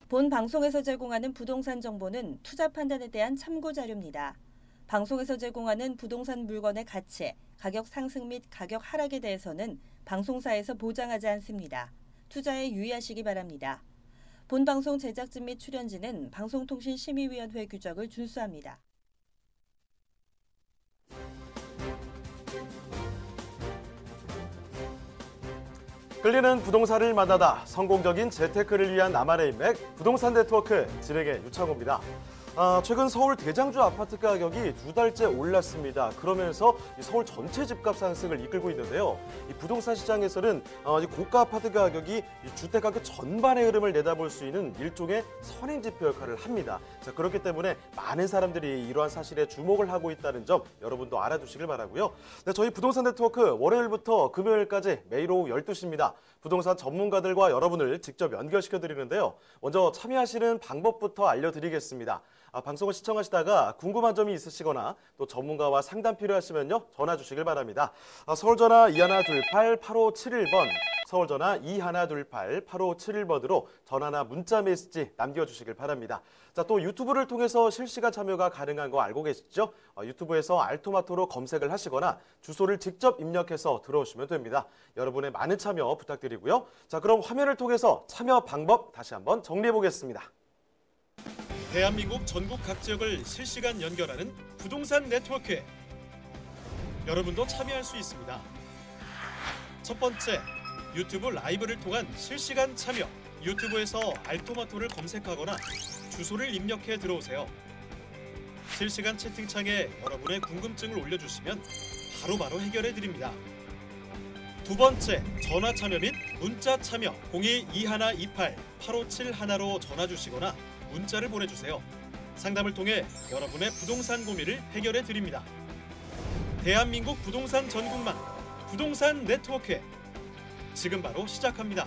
본 방송에서 제공하는 부동산 정보는 투자 판단에 대한 참고 자료입니다. 방송에서 제공하는 부동산 물건의 가치, 가격 상승 및 가격 하락에 대해서는 방송사에서 보장하지 않습니다. 투자에 유의하시기 바랍니다. 본 방송 제작진 및 출연진은 방송통신심의위원회 규정을 준수합니다. 끌리는 부동산을 만나다 성공적인 재테크를 위한 나만의 인맥 부동산 네트워크 진행의 유창호입니다. 최근 서울 대장주 아파트 가격이 2달째 올랐습니다. 그러면서 서울 전체 집값 상승을 이끌고 있는데요. 이 부동산 시장에서는 이 고가 아파트 가격이 이 주택 가격 전반의 흐름을 내다볼 수 있는 일종의 선행지표 역할을 합니다. 자, 그렇기 때문에 많은 사람들이 이러한 사실에 주목을 하고 있다는 점 여러분도 알아두시길 바라고요. 네, 저희 부동산 네트워크 월요일부터 금요일까지 매일 오후 12시입니다. 부동산 전문가들과 여러분을 직접 연결시켜 드리는데요. 먼저 참여하시는 방법부터 알려드리겠습니다. 방송을 시청하시다가 궁금한 점이 있으시거나 또 전문가와 상담 필요하시면요. 전화 주시길 바랍니다. 서울전화 2128-8571번, 서울전화 2128-8571번으로 전화나 문자 메시지 남겨주시길 바랍니다. 자, 또 유튜브를 통해서 실시간 참여가 가능한 거 알고 계시죠? 유튜브에서 알토마토로 검색을 하시거나 주소를 직접 입력해서 들어오시면 됩니다. 여러분의 많은 참여 부탁드리고요. 자, 그럼 화면을 통해서 참여 방법 다시 한번 정리해 보겠습니다. 대한민국 전국 각 지역을 실시간 연결하는 부동산 네트워크. 여러분도 참여할 수 있습니다. 첫 번째, 유튜브 라이브를 통한 실시간 참여. 유튜브에서 알토마토를 검색하거나 주소를 입력해 들어오세요. 실시간 채팅창에 여러분의 궁금증을 올려주시면 바로바로 해결해 드립니다. 두 번째, 전화 참여 및 문자 참여. 02-2128-8571로 전화 주시거나 문자를 보내주세요. 상담을 통해 여러분의 부동산 고민을 해결해 드립니다. 대한민국 부동산 전국망 부동산 네트워크, 지금 바로 시작합니다.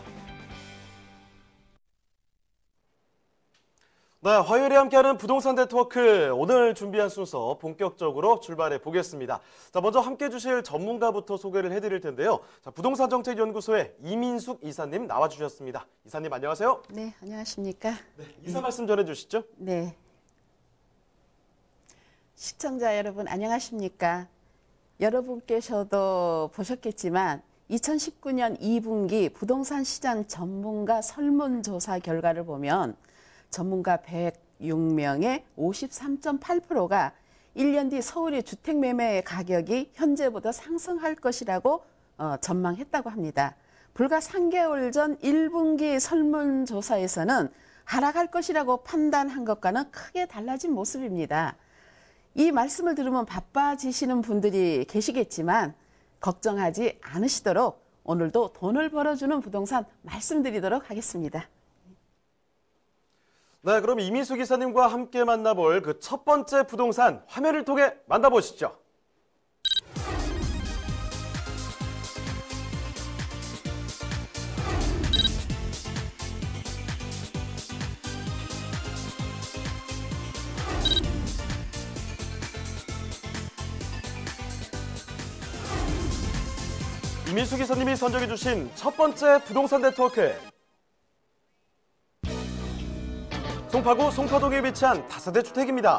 네, 화요일에 함께하는 부동산 네트워크, 오늘 준비한 순서 본격적으로 출발해 보겠습니다. 자, 먼저 함께해 주실 전문가부터 소개를 해드릴 텐데요. 자, 부동산정책연구소의 이민숙 이사님 나와주셨습니다. 이사님 안녕하세요. 네, 안녕하십니까. 네, 이사 말씀 전해주시죠. 네. 시청자 여러분 안녕하십니까. 여러분께서도 보셨겠지만 2019년 2분기 부동산 시장 전문가 설문조사 결과를 보면 전문가 106명의 53.8%가 1년 뒤 서울의 주택 매매 가격이 현재보다 상승할 것이라고 전망했다고 합니다. 불과 3개월 전 1분기 설문조사에서는 하락할 것이라고 판단한 것과는 크게 달라진 모습입니다. 이 말씀을 들으면 바빠지시는 분들이 계시겠지만 걱정하지 않으시도록 오늘도 돈을 벌어주는 부동산 말씀드리도록 하겠습니다. 네, 그럼 이민숙 이사님과 함께 만나볼 그 첫 번째 부동산 화면을 통해 만나보시죠. 이민숙 이사님이 선정해 주신 첫 번째 부동산 네트워크. 송파구 송파동에 위치한 다세대 주택입니다.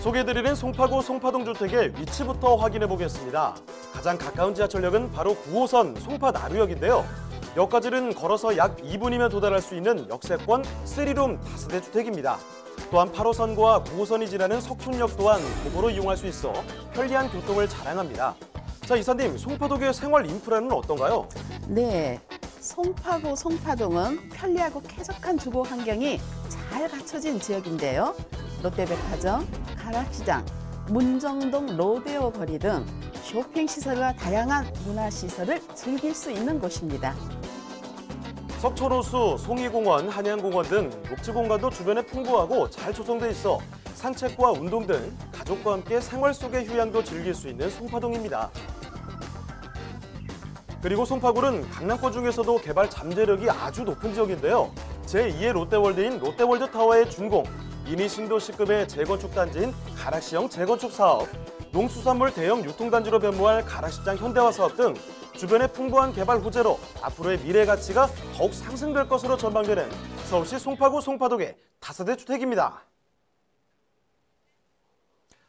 소개해드리는 송파구 송파동 주택의 위치부터 확인해 보겠습니다. 가장 가까운 지하철역은 바로 9호선 송파나루역인데요. 역까지는 걸어서 약 2분이면 도달할 수 있는 역세권 3룸 다세대 주택입니다. 또한 8호선과 9호선이 지나는 석촌역 또한 도보로 이용할 수 있어 편리한 교통을 자랑합니다. 자, 이사님, 송파동의 생활 인프라는 어떤가요? 네, 송파구 송파동은 편리하고 쾌적한 주거 환경이 잘 갖춰진 지역인데요. 롯데백화점, 가락시장, 문정동 로데오 거리 등 쇼핑시설과 다양한 문화시설을 즐길 수 있는 곳입니다. 석촌호수, 송이공원, 한양공원 등 녹지공간도 주변에 풍부하고 잘 조성돼 있어 산책과 운동 등 가족과 함께 생활 속의 휴양도 즐길 수 있는 송파동입니다. 그리고 송파구는 강남권 중에서도 개발 잠재력이 아주 높은 지역인데요. 제2의 롯데월드인 롯데월드타워의 준공, 이미 신도시급의 재건축 단지인 가락시형 재건축 사업, 농수산물 대형 유통단지로 변모할 가락시장 현대화 사업 등 주변의 풍부한 개발 호재로 앞으로의 미래 가치가 더욱 상승될 것으로 전망되는 서울시 송파구 송파동의 다세대 주택입니다.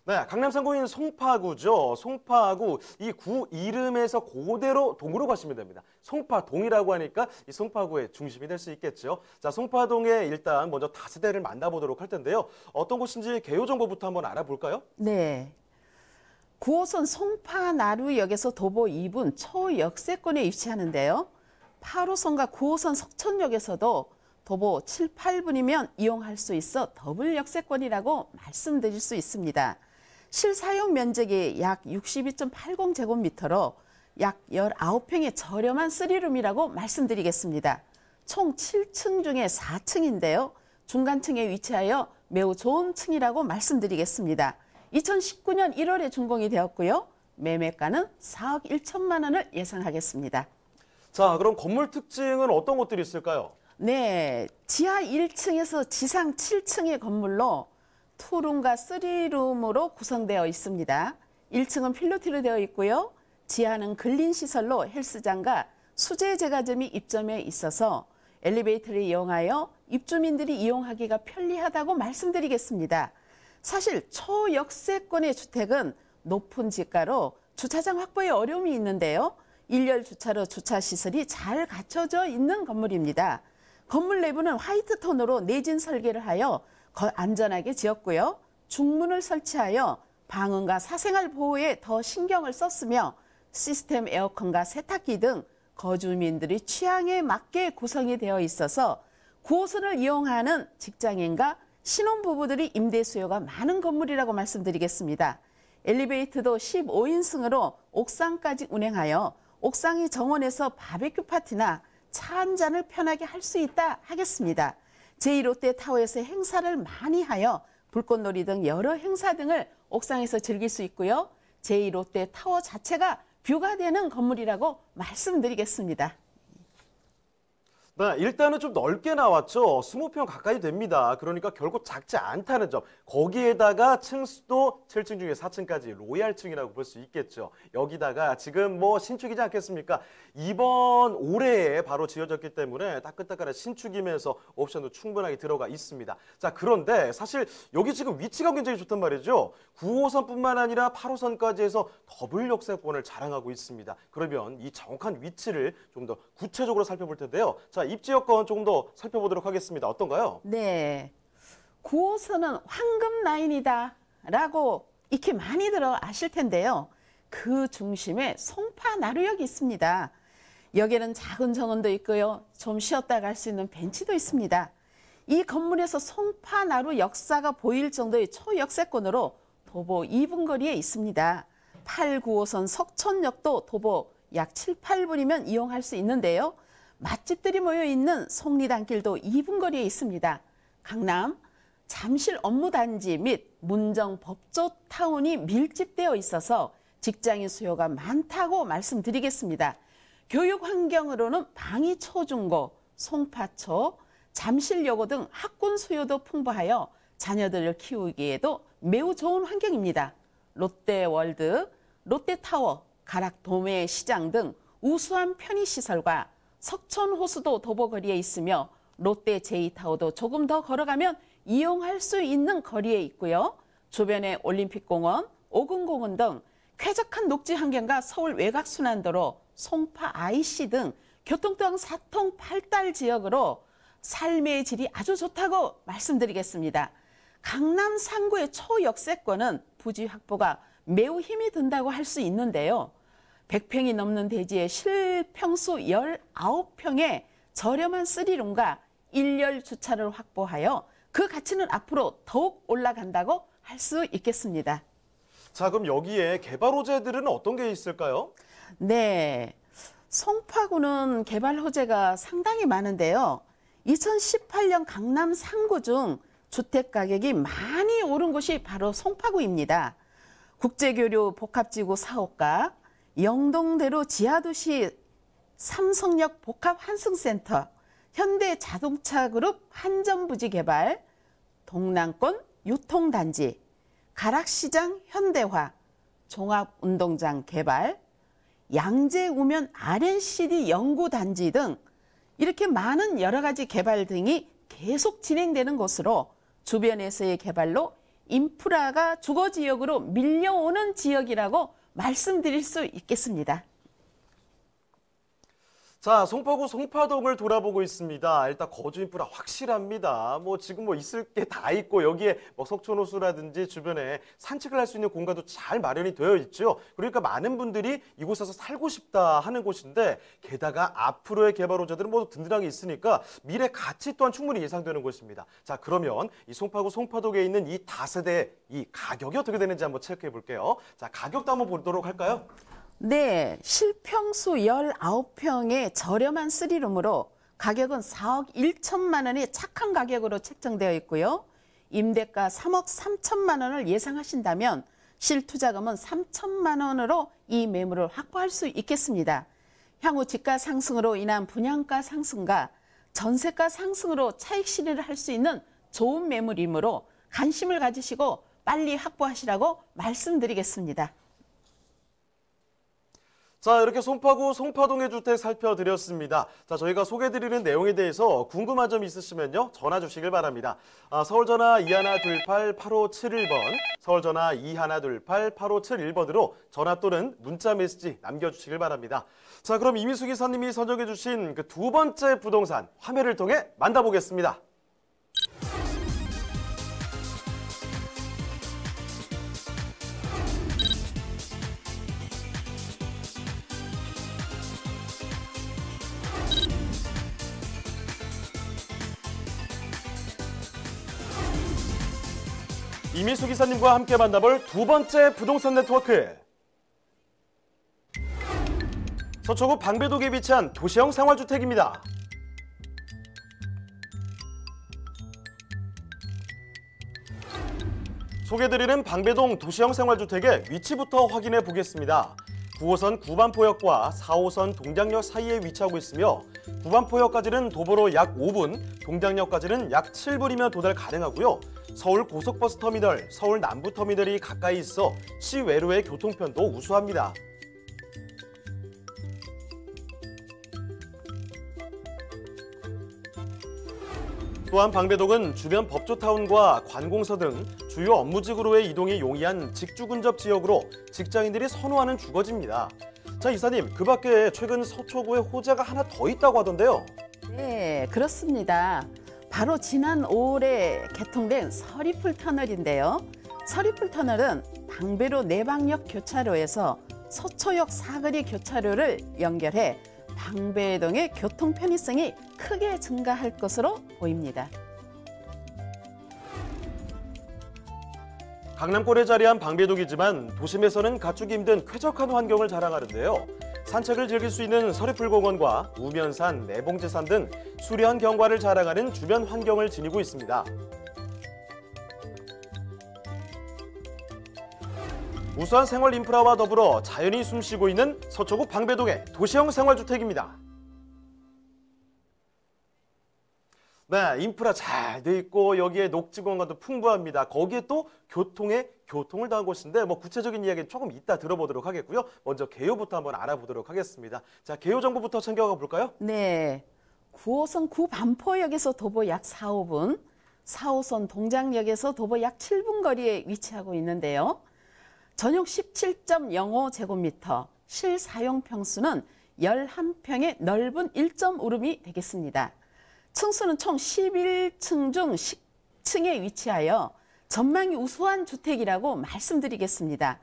네, 강남 상공인 송파구죠. 송파구, 이 구 이름에서 그대로 동으로 가시면 됩니다. 송파동이라고 하니까 이 송파구의 중심이 될 수 있겠죠. 자, 송파동에 일단 먼저 다세대를 만나보도록 할 텐데요. 어떤 곳인지 개요 정보부터 한번 알아볼까요? 네. 9호선 송파나루역에서 도보 2분 초역세권에 위치하는데요. 8호선과 9호선 석천역에서도 도보 7, 8분이면 이용할 수 있어 더블 역세권이라고 말씀드릴 수 있습니다. 실사용 면적이 약 62.80제곱미터로 약 19평의 저렴한 3룸이라고 말씀드리겠습니다. 총 7층 중에 4층인데요. 중간층에 위치하여 매우 좋은 층이라고 말씀드리겠습니다. 2019년 1월에 준공이 되었고요. 매매가는 4억 1천만 원을 예상하겠습니다. 자, 그럼 건물 특징은 어떤 것들이 있을까요? 네, 지하 1층에서 지상 7층의 건물로 2룸과 3룸으로 구성되어 있습니다. 1층은 필로티로 되어 있고요. 지하는 근린시설로 헬스장과 수제제과점이 입점해 있어서 엘리베이터를 이용하여 입주민들이 이용하기가 편리하다고 말씀드리겠습니다. 사실 초역세권의 주택은 높은 지가로 주차장 확보에 어려움이 있는데요. 일렬 주차로 주차시설이 잘 갖춰져 있는 건물입니다. 건물 내부는 화이트 톤으로 내진 설계를 하여 안전하게 지었고요. 중문을 설치하여 방음과 사생활 보호에 더 신경을 썼으며 시스템 에어컨과 세탁기 등 거주민들의 취향에 맞게 구성이 되어 있어서 9호선을 이용하는 직장인과 신혼부부들이 임대 수요가 많은 건물이라고 말씀드리겠습니다. 엘리베이터도 15인승으로 옥상까지 운행하여 옥상이 정원에서 바베큐 파티나 차 한 잔을 편하게 할 수 있다 하겠습니다. 제2롯데타워에서 행사를 많이 하여 불꽃놀이 등 여러 행사 등을 옥상에서 즐길 수 있고요. 제2롯데타워 자체가 뷰가 되는 건물이라고 말씀드리겠습니다. 네, 일단은 좀 넓게 나왔죠. 20평 가까이 됩니다. 그러니까 결코 작지 않다는 점. 거기에다가 층수도 7층 중에 4층까지 로얄층이라고 볼 수 있겠죠. 여기다가 지금 뭐 신축이지 않겠습니까? 이번 올해에 바로 지어졌기 때문에 따끈따끈한 신축이면서 옵션도 충분하게 들어가 있습니다. 자, 그런데 사실 여기 지금 위치가 굉장히 좋단 말이죠. 9호선뿐만 아니라 8호선까지 해서 더블 역세권을 자랑하고 있습니다. 그러면 이 정확한 위치를 좀 더 구체적으로 살펴볼 텐데요. 자, 입지 여건 조금 더 살펴보도록 하겠습니다. 어떤가요? 네, 9호선은 황금 라인이다 라고 익히 많이 들어 아실 텐데요. 그 중심에 송파나루역이 있습니다. 여기는 작은 정원도 있고요. 좀 쉬었다 갈 수 있는 벤치도 있습니다. 이 건물에서 송파나루 역사가 보일 정도의 초역세권으로 도보 2분 거리에 있습니다. 8, 9호선 석천역도 도보 약 7, 8분이면 이용할 수 있는데요. 맛집들이 모여있는 속리단길도 2분 거리에 있습니다. 강남, 잠실 업무단지 및 문정 법조타운이 밀집되어 있어서 직장인 수요가 많다고 말씀드리겠습니다. 교육 환경으로는 방위 초중고, 송파초, 잠실여고 등 학군 수요도 풍부하여 자녀들을 키우기에도 매우 좋은 환경입니다. 롯데월드, 롯데타워, 가락 도매시장 등 우수한 편의시설과 석천호수도 도보거리에 있으며 롯데 제2타워도 조금 더 걸어가면 이용할 수 있는 거리에 있고요. 주변에 올림픽공원, 오금공원 등 쾌적한 녹지 환경과 서울 외곽순환도로, 송파 IC 등 교통등 4통 8달 지역으로 삶의 질이 아주 좋다고 말씀드리겠습니다. 강남 3구의 초역세권은 부지 확보가 매우 힘이 든다고 할 수 있는데요. 100평이 넘는 대지에 실평수 19평의 저렴한 3룸과 1열 주차를 확보하여 그 가치는 앞으로 더욱 올라간다고 할 수 있겠습니다. 자, 그럼 여기에 개발 호재들은 어떤 게 있을까요? 네, 송파구는 개발 호재가 상당히 많은데요. 2018년 강남 3구 중 주택 가격이 많이 오른 곳이 바로 송파구입니다. 국제교류 복합지구 4호가, 영동대로 지하도시 삼성역 복합환승센터, 현대자동차그룹 한전부지 개발, 동남권 유통단지, 가락시장 현대화, 종합운동장 개발, 양재우면 R&CD 연구단지 등 이렇게 많은 여러 가지 개발 등이 계속 진행되는 곳으로 주변에서의 개발로 인프라가 주거지역으로 밀려오는 지역이라고 말씀드릴 수 있겠습니다. 자, 송파구 송파동을 돌아보고 있습니다. 일단 거주 인프라 확실합니다. 지금 있을 게 다 있고 여기에 석촌호수라든지 주변에 산책을 할 수 있는 공간도 잘 마련이 되어 있죠. 그러니까 많은 분들이 이곳에서 살고 싶다 하는 곳인데 게다가 앞으로의 개발 호재들은 모두 든든하게 있으니까 미래 가치 또한 충분히 예상되는 곳입니다. 자, 그러면 이 송파구 송파동에 있는 이 다세대 이 가격이 어떻게 되는지 한번 체크해 볼게요. 자, 가격도 한번 보도록 할까요? 네, 실평수 19평의 저렴한 3룸으로 가격은 4억 1천만 원의 착한 가격으로 책정되어 있고요. 임대가 3억 3천만 원을 예상하신다면 실투자금은 3천만 원으로 이 매물을 확보할 수 있겠습니다. 향후 집가 상승으로 인한 분양가 상승과 전세가 상승으로 차익 실현을 할 수 있는 좋은 매물이므로 관심을 가지시고 빨리 확보하시라고 말씀드리겠습니다. 자, 이렇게 송파구 송파동의 주택 살펴드렸습니다. 자, 저희가 소개해드리는 내용에 대해서 궁금한 점 있으시면요, 전화 주시길 바랍니다. 서울전화 2128-8571번, 서울전화 2128-8571번으로 전화 또는 문자 메시지 남겨주시길 바랍니다. 자, 그럼 이미수 기사님이 선정해주신 그 두 번째 부동산 화면을 통해 만나보겠습니다. 이미수 기사님과 함께 만나볼 두 번째 부동산 네트워크. 서초구 방배동에 위치한 도시형 생활주택입니다. 소개드리는 방배동 도시형 생활주택의 위치부터 확인해 보겠습니다. 9호선 구반포역과 4호선 동작역 사이에 위치하고 있으며 구반포역까지는 도보로 약 5분, 동작역까지는 약 7분이면 도달 가능하고요. 서울 고속버스 터미널, 서울 남부터미널이 가까이 있어 시외로의 교통편도 우수합니다. 또한 방배동은 주변 법조타운과 관공서 등 주요 업무지구로의 이동이 용이한 직주근접 지역으로 직장인들이 선호하는 주거지입니다. 자, 이사님, 그 밖에 최근 서초구에 호재가 하나 더 있다고 하던데요. 네, 그렇습니다. 바로 지난 5월에 개통된 서리풀 터널인데요. 서리풀 터널은 방배로 내방역 교차로에서 서초역 사거리 교차로를 연결해 방배동의 교통 편의성이 크게 증가할 것으로 보입니다. 강남권에 자리한 방배동이지만 도심에서는 갖추기 힘든 쾌적한 환경을 자랑하는데요. 산책을 즐길 수 있는 서리풀공원과 우면산, 내봉지산 등 수려한 경관을 자랑하는 주변 환경을 지니고 있습니다. 우수한 생활 인프라와 더불어 자연이 숨쉬고 있는 서초구 방배동의 도시형 생활주택입니다. 네, 인프라 잘 돼 있고 여기에 녹지 공간도 풍부합니다. 거기에 또 교통을 더한 곳인데 구체적인 이야기는 조금 이따 들어보도록 하겠고요. 먼저 개요부터 한번 알아보도록 하겠습니다. 자, 개요 정보부터 챙겨가 볼까요? 네, 9호선 구반포역에서 도보 약 4, 5분, 4호선 동작역에서 도보 약 7분 거리에 위치하고 있는데요. 전용 17.05제곱미터, 실사용 평수는 11평의 넓은 1.5룸이 되겠습니다. 층수는 총 11층 중 10층에 위치하여 전망이 우수한 주택이라고 말씀드리겠습니다.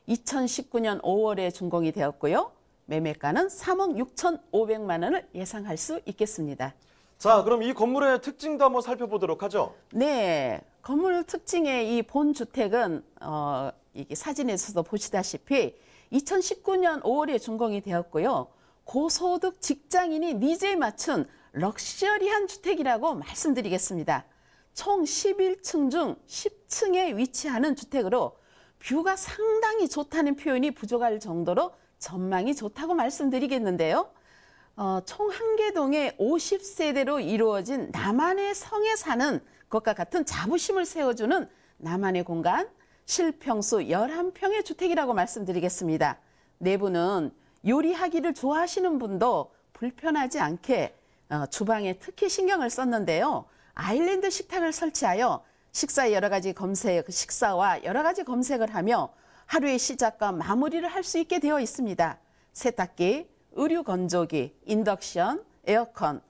2019년 5월에 준공이 되었고요. 매매가는 3억 6,500만 원을 예상할 수 있겠습니다. 자, 그럼 이 건물의 특징도 한번 살펴보도록 하죠. 네, 건물 특징의 이 본주택은 이게 사진에서도 보시다시피 2019년 5월에 준공이 되었고요. 고소득 직장인이 니즈에 맞춘 럭셔리한 주택이라고 말씀드리겠습니다. 총 11층 중 10층에 위치하는 주택으로 뷰가 상당히 좋다는 표현이 부족할 정도로 전망이 좋다고 말씀드리겠는데요. 총 한 개동에 50세대로 이루어진 나만의 성에 사는 것과 같은 자부심을 세워주는 나만의 공간, 실평수 11평의 주택이라고 말씀드리겠습니다. 내부는 요리하기를 좋아하시는 분도 불편하지 않게 주방에 특히 신경을 썼는데요. 아일랜드 식탁을 설치하여 식사와 여러 가지 검색을 하며 하루의 시작과 마무리를 할 수 있게 되어 있습니다. 세탁기, 의류 건조기, 인덕션, 에어컨,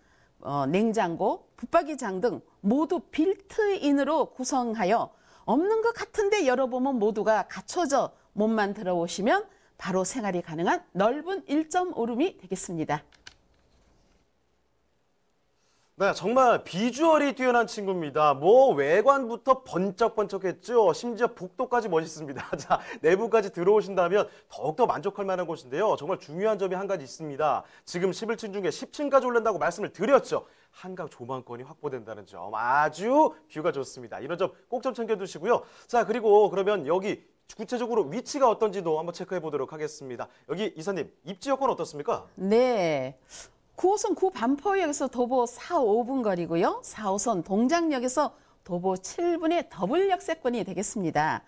냉장고, 붙박이장 등 모두 빌트인으로 구성하여 없는 것 같은데 열어보면 모두가 갖춰져 몸만 들어오시면 바로 생활이 가능한 넓은 1.5룸이 되겠습니다. 네, 정말 비주얼이 뛰어난 친구입니다. 뭐 외관부터 번쩍번쩍했죠. 심지어 복도까지 멋있습니다. 자, 내부까지 들어오신다면 더욱더 만족할 만한 곳인데요. 정말 중요한 점이 한 가지 있습니다. 지금 11층 중에 10층까지 올린다고 말씀을 드렸죠. 한강 조망권이 확보된다는 점, 아주 뷰가 좋습니다. 이런 점 꼭 좀 챙겨두시고요. 자, 그리고 그러면 여기 구체적으로 위치가 어떤지도 한번 체크해 보도록 하겠습니다. 여기 이사님, 입지 여건 어떻습니까? 네. 9호선 구반포역에서 도보 4, 5분 거리고요. 4호선 동작역에서 도보 7분의 더블 역세권이 되겠습니다.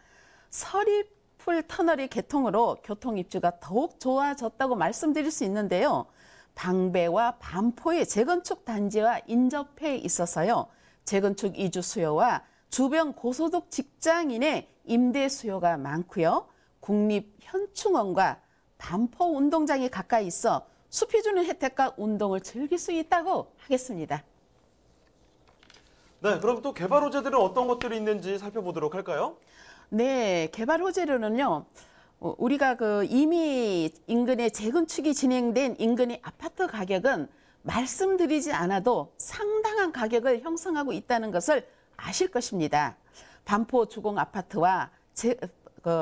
서리풀 터널의 개통으로 교통 입주가 더욱 좋아졌다고 말씀드릴 수 있는데요. 방배와 반포의 재건축 단지와 인접해 있어서요. 재건축 이주 수요와 주변 고소득 직장인의 임대 수요가 많고요. 국립현충원과 반포 운동장이 가까이 있어 숲이 주는 혜택과 운동을 즐길 수 있다고 하겠습니다. 네, 그럼 또 개발 호재들은 어떤 것들이 있는지 살펴보도록 할까요? 네, 개발 호재로는요. 우리가 이미 인근에 재건축이 진행된 인근의 아파트 가격은 말씀드리지 않아도 상당한 가격을 형성하고 있다는 것을 아실 것입니다. 반포 주공 아파트와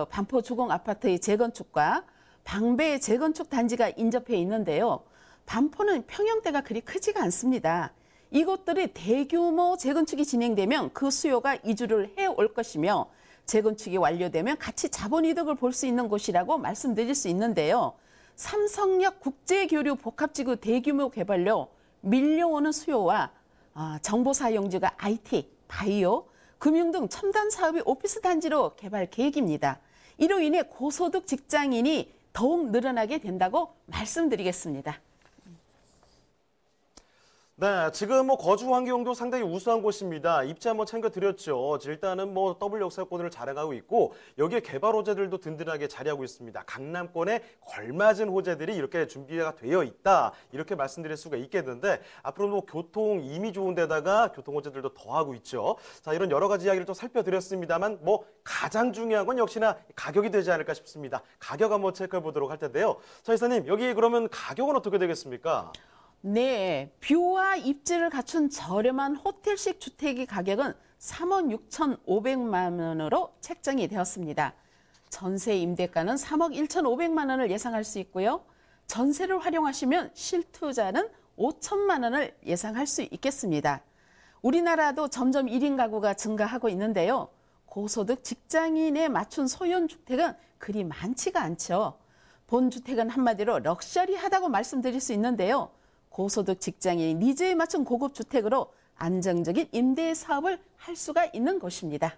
반포 주공 아파트의 재건축과 방배 재건축 단지가 인접해 있는데요. 반포는 평형대가 그리 크지가 않습니다. 이곳들이 대규모 재건축이 진행되면 그 수요가 이주를 해올 것이며 재건축이 완료되면 같이 자본이득을 볼 수 있는 곳이라고 말씀드릴 수 있는데요. 삼성역 국제교류 복합지구 대규모 개발로 밀려오는 수요와 정보사용지가 IT, 바이오, 금융 등 첨단 사업이 오피스 단지로 개발 계획입니다. 이로 인해 고소득 직장인이 더욱 늘어나게 된다고 말씀드리겠습니다. 네, 지금 거주 환경도 상당히 우수한 곳입니다. 입지 한번 챙겨드렸죠. 일단은 더블 역세권을 자랑하고 있고 여기에 개발 호재들도 든든하게 자리하고 있습니다. 강남권에 걸맞은 호재들이 이렇게 준비가 되어 있다. 이렇게 말씀드릴 수가 있겠는데 앞으로 교통 이미 좋은 데다가 교통 호재들도 더하고 있죠. 자, 이런 여러 가지 이야기를 또 살펴드렸습니다만 가장 중요한 건 역시나 가격이 되지 않을까 싶습니다. 가격 한번 체크해 보도록 할 텐데요. 자, 이사님, 여기 그러면 가격은 어떻게 되겠습니까? 네, 뷰와 입지를 갖춘 저렴한 호텔식 주택의 가격은 3억 6,500만 원으로 책정이 되었습니다. 전세 임대가는 3억 1,500만 원을 예상할 수 있고요. 전세를 활용하시면 실투자는 5천만 원을 예상할 수 있겠습니다. 우리나라도 점점 1인 가구가 증가하고 있는데요. 고소득 직장인에 맞춘 소형주택은 그리 많지가 않죠. 본주택은 한마디로 럭셔리하다고 말씀드릴 수 있는데요. 고소득 직장인 니즈에 맞춘 고급 주택으로 안정적인 임대 사업을 할 수가 있는 곳입니다.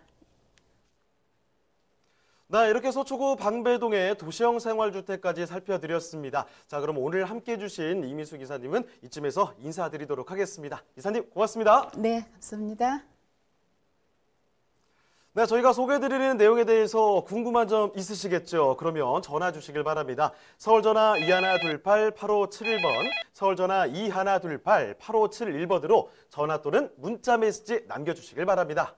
네, 이렇게 서초구 방배동의 도시형 생활주택까지 살펴드렸습니다. 자, 그럼 오늘 함께해 주신 이미수 기사님은 이쯤에서 인사드리도록 하겠습니다. 이사님, 고맙습니다. 네, 감사합니다. 네, 저희가 소개해드리는 내용에 대해서 궁금한 점 있으시겠죠? 그러면 전화 주시길 바랍니다. 서울전화 2128-8571번, 서울전화 2128-8571번으로 전화 또는 문자 메시지 남겨주시길 바랍니다.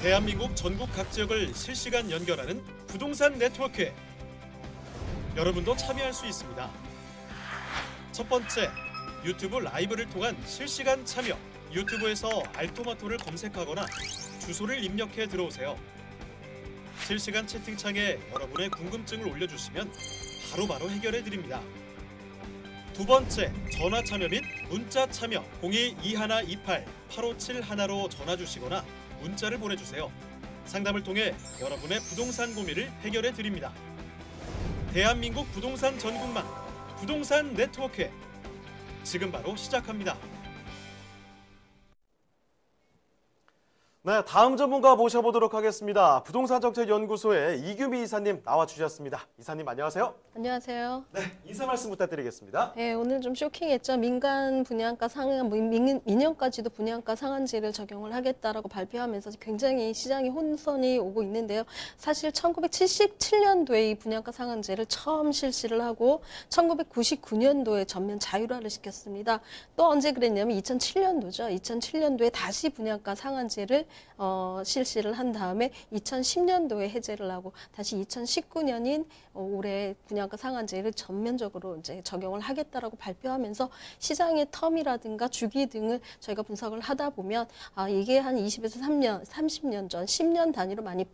대한민국 전국 각 지역을 실시간 연결하는 부동산 네트워크. 여러분도 참여할 수 있습니다. 첫 번째, 유튜브 라이브를 통한 실시간 참여. 유튜브에서 알토마토를 검색하거나 주소를 입력해 들어오세요. 실시간 채팅창에 여러분의 궁금증을 올려주시면 바로바로 해결해 드립니다. 두 번째, 전화 참여 및 문자 참여. 02-2128-8571로 전화 주시거나 문자를 보내주세요. 상담을 통해 여러분의 부동산 고민을 해결해 드립니다. 대한민국 부동산 전국망 부동산 네트워크. 지금 바로 시작합니다. 네, 다음 전문가 모셔보도록 하겠습니다. 부동산정책연구소의 이규미 이사님 나와주셨습니다. 이사님 안녕하세요. 안녕하세요. 네, 인사 말씀 부탁드리겠습니다. 네, 오늘 좀 쇼킹했죠. 민간 분양가 상한, 민영까지도 분양가 상한제를 적용을 하겠다라고 발표하면서 굉장히 시장에 혼선이 오고 있는데요. 사실 1977년도에 이 분양가 상한제를 처음 실시를 하고 1999년도에 전면 자율화를 시켰습니다. 또 언제 그랬냐면 2007년도죠. 2007년도에 다시 분양가 상한제를 실시를 한 다음에 2010년도에 해제를 하고 다시 2019년인 올해 분양가 상한제를 전면적으로 이제 적용을 하겠다라고 발표하면서 시장의 텀이라든가 주기 등을 저희가 분석을 하다 보면 이게 한 20에서 30년 전 10년 단위로 많이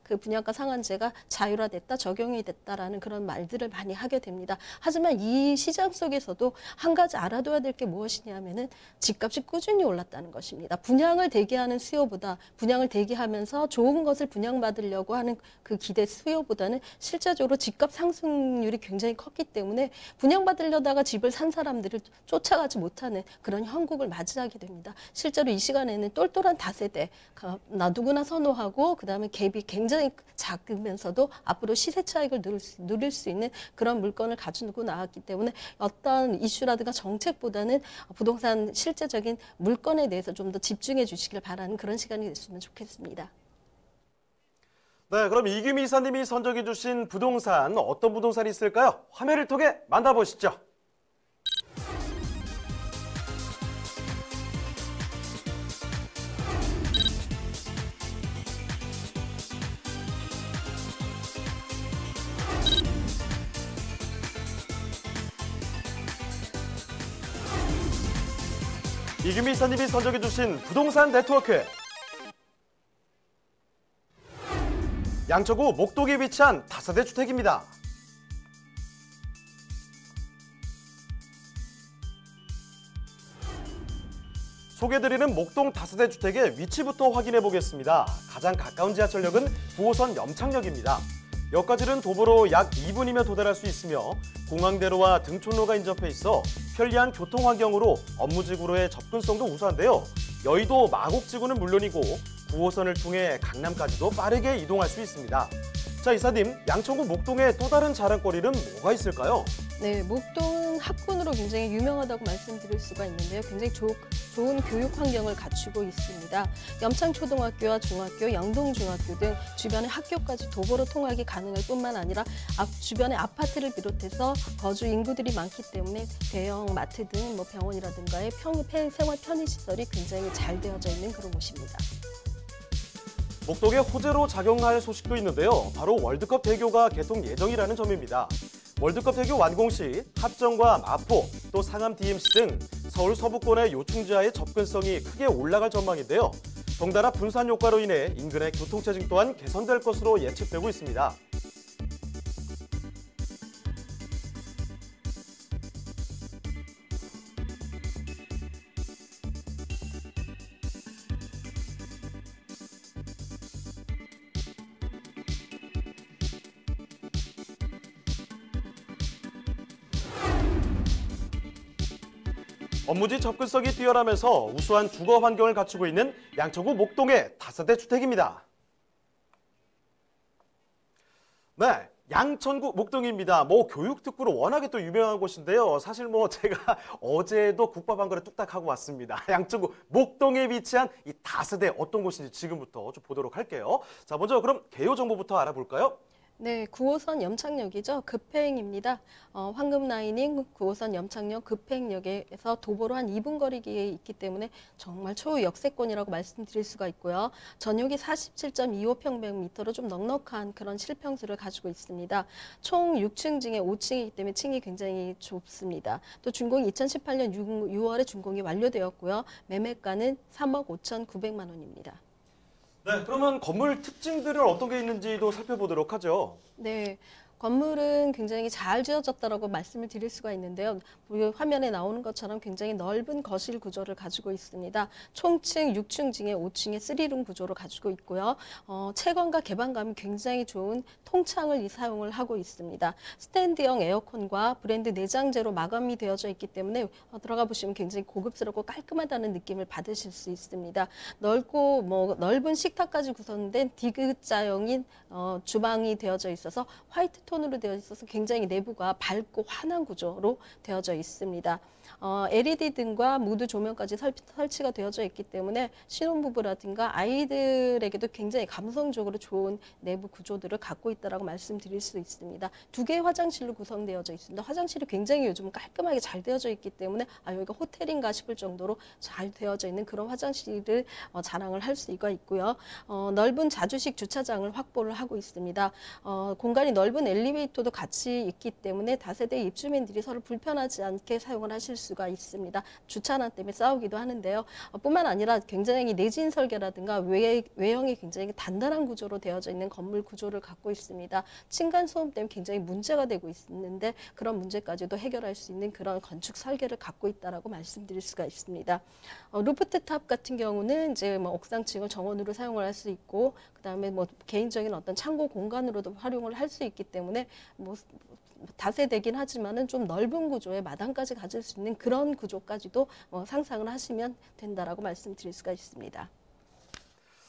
그 분양가 상한제가 자율화됐다, 적용이 됐다라는 그런 말들을 많이 하게 됩니다. 하지만 이 시장 속에서도 한 가지 알아둬야 될 게 무엇이냐면은 집값이 꾸준히 올랐다는 것입니다. 분양을 대기하는 수요보다 분양을 대기하면서 좋은 것을 분양받으려고 하는 그 기대 수요보다는 실제적으로 집값 상승률이 굉장히 컸기 때문에 분양받으려다가 집을 산 사람들을 쫓아가지 못하는 그런 형국을 맞이하게 됩니다. 실제로 이 시간에는 똘똘한 다세대, 누구나 선호하고 그다음에 갭이 굉장히 작으면서도 앞으로 시세 차익을 누릴 수 있는 그런 물건을 가지고 나왔기 때문에 어떤 이슈라든가 정책보다는 부동산 실제적인 물건에 대해서 좀 더 집중해 주시길 바라는 그런 시간이 됐으면 좋겠습니다. 네, 그럼 이규미 이사님이 선정해 주신 부동산 어떤 부동산이 있을까요? 화면을 통해 만나보시죠. 이규미 이사님이 선정해 주신 부동산 네트워크. 양천구 목동에 위치한 다세대 주택입니다. 소개해드리는 목동 다세대 주택의 위치부터 확인해 보겠습니다. 가장 가까운 지하철역은 9호선 염창역입니다. 역까지는 도보로 약 2분이면 도달할 수 있으며 공항대로와 등촌로가 인접해 있어 편리한 교통환경으로 업무지구로의 접근성도 우수한데요. 여의도 마곡지구는 물론이고 9호선을 통해 강남까지도 빠르게 이동할 수 있습니다. 자, 이사님, 양천구 목동의 또 다른 자랑거리는 뭐가 있을까요? 네, 목동 학군으로 굉장히 유명하다고 말씀드릴 수가 있는데요. 굉장히 좋은 교육 환경을 갖추고 있습니다. 염창초등학교와 중학교, 영동중학교 등 주변의 학교까지 도보로 통하기 가능할 뿐만 아니라 주변의 아파트를 비롯해서 거주 인구들이 많기 때문에 대형 마트 등 병원이라든가의 생활 편의시설이 굉장히 잘 되어져 있는 그런 곳입니다. 목동에 호재로 작용할 소식도 있는데요. 바로 월드컵 대교가 개통 예정이라는 점입니다. 월드컵 대교 완공 시 합정과 마포, 또 상암 DMC 등 서울 서부권의 요충지와의 접근성이 크게 올라갈 전망인데요. 덩달아 분산 효과로 인해 인근의 교통체증 또한 개선될 것으로 예측되고 있습니다. 업무지 접근성이 뛰어나면서 우수한 주거 환경을 갖추고 있는 양천구 목동의 다세대 주택입니다. 네, 양천구 목동입니다. 교육특구로 워낙에 또 유명한 곳인데요. 사실 제가 어제도 국밥 한 그릇 뚝딱 하고 왔습니다. 양천구 목동에 위치한 이 다세대 어떤 곳인지 지금부터 좀 보도록 할게요. 자, 먼저 그럼 개요 정보부터 알아볼까요? 네, 9호선 염창역이죠. 급행입니다. 황금 라인인 9호선 염창역 급행역에서 도보로 한 2분 거리기에 있기 때문에 정말 초역세권이라고 말씀드릴 수가 있고요. 전용이 47.25평방미터로 좀 넉넉한 그런 실평수를 가지고 있습니다. 총 6층 중에 5층이기 때문에 층이 굉장히 좁습니다. 또 준공이 2018년 6월에 준공이 완료되었고요. 매매가는 3억 5,900만 원입니다. 네, 그러면 건물 특징들은 어떤 게 있는지도 살펴보도록 하죠. 네. 건물은 굉장히 잘 지어졌다라고 말씀을 드릴 수가 있는데요. 화면에 나오는 것처럼 굉장히 넓은 거실 구조를 가지고 있습니다. 총층 6층 중에 5층의 3룸 구조를 가지고 있고요. 채광과 개방감이 굉장히 좋은 통창을 사용을 하고 있습니다. 스탠드형 에어컨과 브랜드 내장재로 마감이 되어져 있기 때문에 들어가 보시면 굉장히 고급스럽고 깔끔하다는 느낌을 받으실 수 있습니다. 넓고 넓은 식탁까지 구성된 디귿자형인 주방이 되어져 있어서 화이트 톤으로 되어 있어서 굉장히 내부가 밝고 환한 구조로 되어져 있습니다. LED 등과 무드 조명까지 설치가 되어져 있기 때문에 신혼부부라든가 아이들에게도 굉장히 감성적으로 좋은 내부 구조들을 갖고 있다고 말씀드릴 수 있습니다. 2개의 화장실로 구성되어져 있습니다. 화장실이 굉장히 요즘 깔끔하게 잘 되어져 있기 때문에 여기가 호텔인가 싶을 정도로 잘 되어져 있는 그런 화장실을 자랑을 할 수가 있고요. 넓은 자주식 주차장을 확보를 하고 있습니다. 공간이 넓은 엘리베이터도 같이 있기 때문에 다세대 입주민들이 서로 불편하지 않게 사용을 하실 수가 있습니다. 주차난 때문에 싸우기도 하는데요. 뿐만 아니라 굉장히 내진 설계라든가 외형이 굉장히 단단한 구조로 되어져 있는 건물 구조를 갖고 있습니다. 층간 소음 때문에 굉장히 문제가 되고 있는데 그런 문제까지도 해결할 수 있는 그런 건축 설계를 갖고 있다라고 말씀드릴 수가 있습니다. 루프탑 같은 경우는 이제 옥상층을 정원으로 사용을 할 수 있고 그다음에 개인적인 어떤 창고 공간으로도 활용을 할 수 있기 때문에 다세대긴 하지만은 좀 넓은 구조의 마당까지 가질 수 있는 그런 구조까지도 상상을 하시면 된다라고 말씀드릴 수가 있습니다.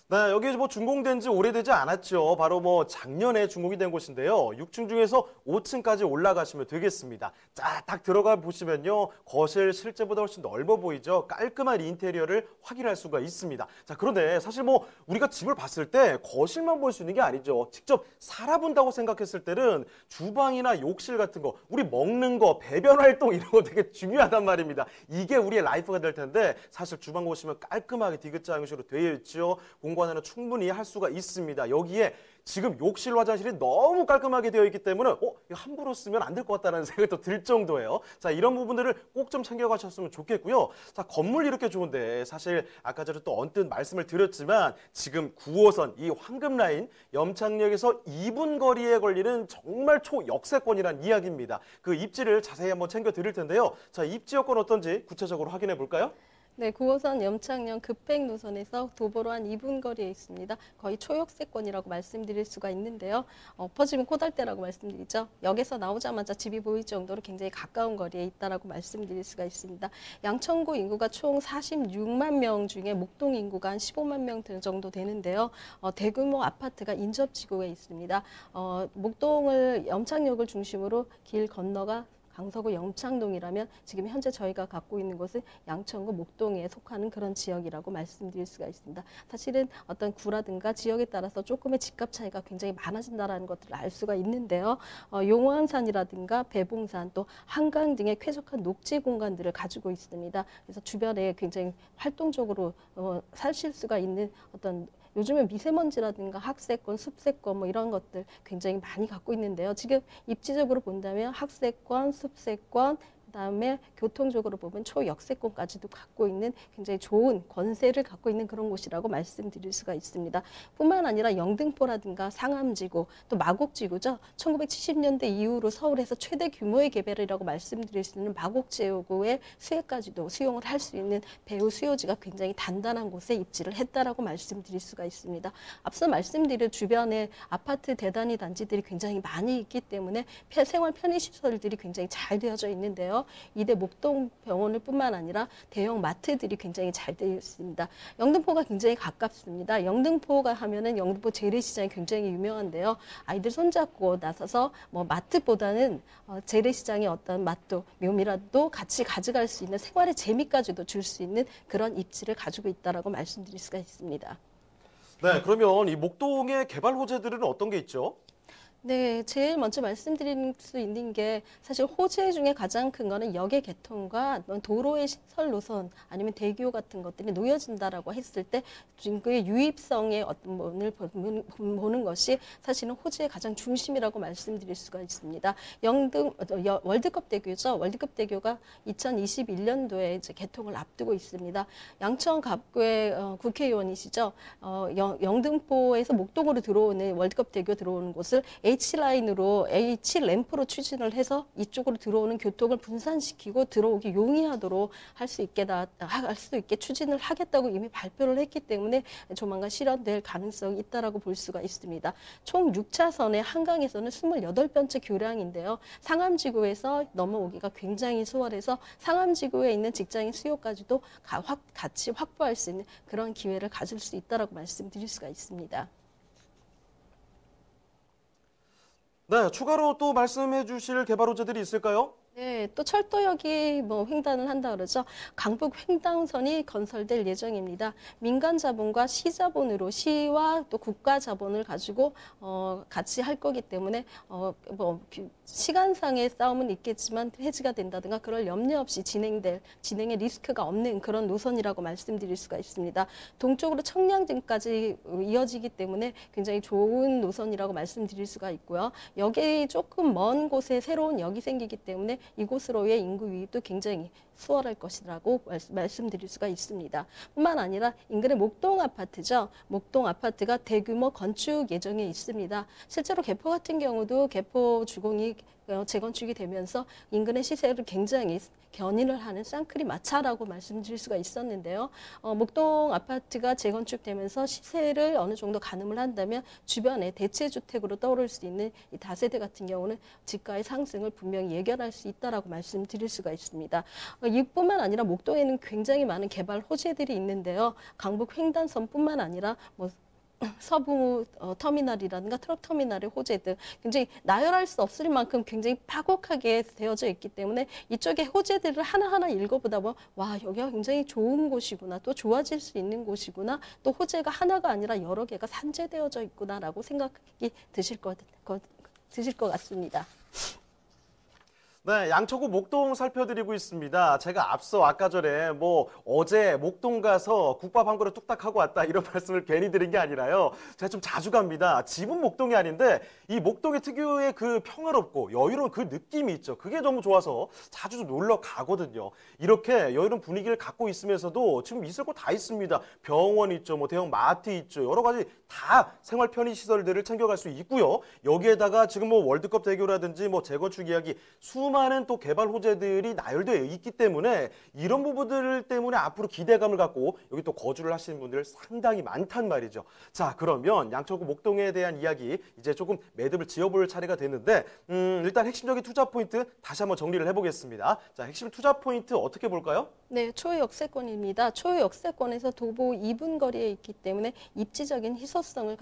네, 여기 준공된 지 오래되지 않았죠. 바로 작년에 준공이 된 곳인데요. 6층 중에서 5층까지 올라가시면 되겠습니다. 자, 딱 들어가 보시면요. 거실 실제보다 훨씬 넓어 보이죠. 깔끔한 인테리어를 확인할 수가 있습니다. 자, 그런데 사실 우리가 집을 봤을 때 거실만 볼 수 있는 게 아니죠. 직접 살아본다고 생각했을 때는 주방이나 욕실 같은 거, 우리 먹는 거, 배변 활동 이런 거 되게 중요하단 말입니다. 이게 우리의 라이프가 될 텐데 사실 주방 보시면 깔끔하게 디귿자 형식으로 되어 있죠. 공간에는 충분히 할 수가 있습니다. 여기에 지금 욕실 화장실이 너무 깔끔하게 되어 있기 때문에 이거 함부로 쓰면 안 될 것 같다는 생각이 또 들 정도예요. 자, 이런 부분들을 꼭 좀 챙겨가셨으면 좋겠고요. 자, 건물 이렇게 좋은데 사실 아까 전에 또 언뜻 말씀을 드렸지만 지금 9호선 이 황금 라인 염창역에서 2분 거리에 걸리는 정말 초역세권이란 이야기입니다. 그 입지를 자세히 한번 챙겨 드릴 텐데요. 자, 입지 여건 어떤지 구체적으로 확인해 볼까요? 네, 9호선 염창역 급행 노선에서 도보로 한 2분 거리에 있습니다. 거의 초역세권이라고 말씀드릴 수가 있는데요. 엎어지면 코달대라고 말씀드리죠. 역에서 나오자마자 집이 보일 정도로 굉장히 가까운 거리에 있다라고 말씀드릴 수가 있습니다. 양천구 인구가 총 46만 명 중에 목동 인구가 한 15만 명 정도 되는데요. 대규모 아파트가 인접지구에 있습니다. 목동을 염창역을 중심으로 길 건너가 강서구 염창동이라면 지금 현재 저희가 갖고 있는 곳은 양천구 목동에 속하는 그런 지역이라고 말씀드릴 수가 있습니다. 사실은 어떤 구라든가 지역에 따라서 조금의 집값 차이가 굉장히 많아진다는 것들을 알 수가 있는데요. 용왕산이라든가 배봉산 또 한강 등의 쾌적한 녹지 공간들을 가지고 있습니다. 그래서 주변에 굉장히 활동적으로 사실 수가 있는 어떤 요즘에 미세먼지라든가 학세권, 숲세권 이런 것들 굉장히 많이 갖고 있는데요. 지금 입지적으로 본다면 학세권, 숲세권, 그다음에 교통적으로 보면 초역세권까지도 갖고 있는 굉장히 좋은 권세를 갖고 있는 그런 곳이라고 말씀드릴 수가 있습니다. 뿐만 아니라 영등포라든가 상암지구, 또 마곡지구죠. 1970년대 이후로 서울에서 최대 규모의 개발이라고 말씀드릴 수 있는 마곡지구의 수혜까지도 수용을 할 수 있는 배후 수요지가 굉장히 단단한 곳에 입지를 했다라고 말씀드릴 수가 있습니다. 앞서 말씀드린 주변에 아파트 대단위 단지들이 굉장히 많이 있기 때문에 생활 편의시설들이 굉장히 잘 되어져 있는데요. 이대 목동병원을 뿐만 아니라 대형 마트들이 굉장히 잘 되어 있습니다. 영등포가 굉장히 가깝습니다. 영등포가 하면은 영등포 재래시장이 굉장히 유명한데요. 아이들 손잡고 나서서 마트보다는 재래시장의 어떤 맛도 묘미라도 같이 가져갈 수 있는 생활의 재미까지도 줄 수 있는 그런 입지를 가지고 있다라고 말씀드릴 수가 있습니다. 네, 그러면 이 목동의 개발 호재들은 어떤 게 있죠? 네, 제일 먼저 말씀드릴 수 있는 게 사실 호재 중에 가장 큰 거는 역의 개통과 도로의 시설 노선 아니면 대교 같은 것들이 놓여진다라고 했을 때 그의 유입성의 어떤 면을 보는 것이 사실은 호재의 가장 중심이라고 말씀드릴 수가 있습니다. 월드컵 대교죠. 월드컵 대교가 2021년도에 이제 개통을 앞두고 있습니다. 양천 갑구의 국회의원이시죠. 영등포에서 목동으로 들어오는 월드컵 대교 들어오는 곳을 H라인으로 H램프로 추진을 해서 이쪽으로 들어오는 교통을 분산시키고 들어오기 용이하도록 할 수 있게 추진을 하겠다고 이미 발표를 했기 때문에 조만간 실현될 가능성이 있다라고 볼 수가 있습니다. 총 6차선의 한강에서는 28번째 교량인데요. 상암지구에서 넘어오기가 굉장히 수월해서 상암지구에 있는 직장인 수요까지도 같이 확보할 수 있는 그런 기회를 가질 수 있다라고 말씀드릴 수가 있습니다. 네, 추가로 또 말씀해 주실 개발 호재들이 있을까요? 네, 또 철도역이 횡단을 한다 그러죠. 강북 횡단선이 건설될 예정입니다. 민간 자본과 시 자본으로 시와 또 국가 자본을 가지고 같이 할 거기 때문에 시간상의 싸움은 있겠지만 해지가 된다든가 그럴 염려 없이 진행의 리스크가 없는 그런 노선이라고 말씀드릴 수가 있습니다. 동쪽으로 청량진까지 이어지기 때문에 굉장히 좋은 노선이라고 말씀드릴 수가 있고요. 여기 조금 먼 곳에 새로운 역이 생기기 때문에 이곳으로의 인구 유입도 굉장히 수월할 것이라고 말씀드릴 수가 있습니다. 뿐만 아니라 인근의 목동 아파트죠. 목동 아파트가 대규모 건축 예정에 있습니다. 실제로 개포 같은 경우도 개포 주공이 재건축이 되면서 인근의 시세를 굉장히 견인을 하는 쌍크리 마차라고 말씀드릴 수가 있었는데요. 목동 아파트가 재건축되면서 시세를 어느 정도 가늠을 한다면 주변에 대체주택으로 떠오를 수 있는 이 다세대 같은 경우는 지가의 상승을 분명히 예견할 수 있다라고 말씀드릴 수가 있습니다. 이뿐만 아니라 목동에는 굉장히 많은 개발 호재들이 있는데요. 강북 횡단선뿐만 아니라 서부 터미널이라든가 트럭 터미널의 호재들 굉장히 나열할 수 없을 만큼 굉장히 파곡하게 되어져 있기 때문에 이쪽의 호재들을 하나하나 읽어보다 보면 와 여기가 굉장히 좋은 곳이구나 또 좋아질 수 있는 곳이구나 또 호재가 하나가 아니라 여러 개가 산재되어져 있구나라고 생각이 드실 것 같습니다. 네, 양천구 목동 살펴드리고 있습니다. 제가 앞서 아까 전에 어제 목동 가서 국밥 한 그릇 뚝딱 하고 왔다 이런 말씀을 괜히 드린 게 아니라요. 제가 좀 자주 갑니다. 집은 목동이 아닌데 이 목동의 특유의 그 평화롭고 여유로운 그 느낌이 있죠. 그게 너무 좋아서 자주 좀 놀러 가거든요. 이렇게 여유로운 분위기를 갖고 있으면서도 지금 있을 거 다 있습니다. 병원 있죠. 대형 마트 있죠. 여러 가지 다 생활 편의 시설들을 챙겨갈 수 있고요. 여기에다가 지금 월드컵 대교라든지 재건축 이야기 수많은 또 개발 호재들이 나열되어 있기 때문에 이런 부분들 때문에 앞으로 기대감을 갖고 여기 또 거주를 하시는 분들 상당히 많단 말이죠. 자, 그러면 양천구 목동에 대한 이야기 이제 조금 매듭을 지어볼 차례가 됐는데 일단 핵심적인 투자 포인트 다시 한번 정리를 해보겠습니다. 자, 핵심 투자 포인트 어떻게 볼까요? 네, 초역세권입니다. 초역세권에서 도보 2분 거리에 있기 때문에 입지적인 희소성을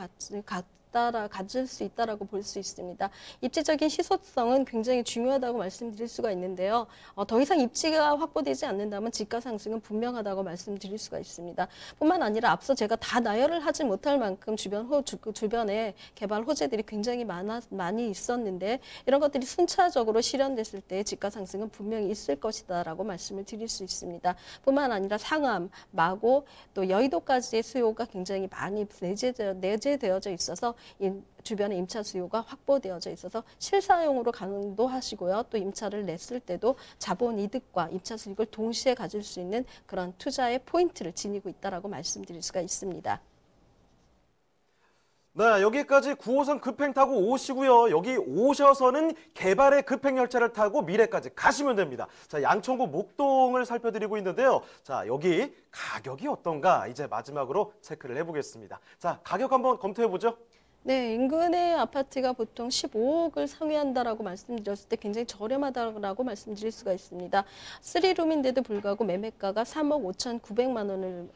가질 수 있다라고 볼 수 있습니다. 입지적인 희소성은 굉장히 중요하다고 말씀드릴 수가 있는데요. 더 이상 입지가 확보되지 않는다면 지가 상승은 분명하다고 말씀드릴 수가 있습니다. 뿐만 아니라 앞서 제가 다 나열을 하지 못할 만큼 주변에 개발 호재들이 굉장히 많이 있었는데 이런 것들이 순차적으로 실현됐을 때 지가 상승은 분명히 있을 것이다라고 말씀을 드릴 수 있습니다. 뿐만 아니라 상암, 마고 또 여의도까지의 수요가 굉장히 많이 내재되어져 있어서 주변에 임차 수요가 확보되어져 있어서 실사용으로 강도하시고요. 또 임차를 냈을 때도 자본 이득과 임차 수익을 동시에 가질 수 있는 그런 투자의 포인트를 지니고 있다라고 말씀드릴 수가 있습니다. 네, 여기까지 9호선 급행 타고 오시고요. 여기 오셔서는 개발의 급행 열차를 타고 미래까지 가시면 됩니다. 자, 양천구 목동을 살펴드리고 있는데요. 자, 여기 가격이 어떤가 이제 마지막으로 체크를 해보겠습니다. 자, 가격 한번 검토해보죠. 네, 인근의 아파트가 보통 15억을 상회한다라고 말씀드렸을 때 굉장히 저렴하다라고 말씀드릴 수가 있습니다. 3룸인데도 불구하고 매매가가 3억 5,900만 원을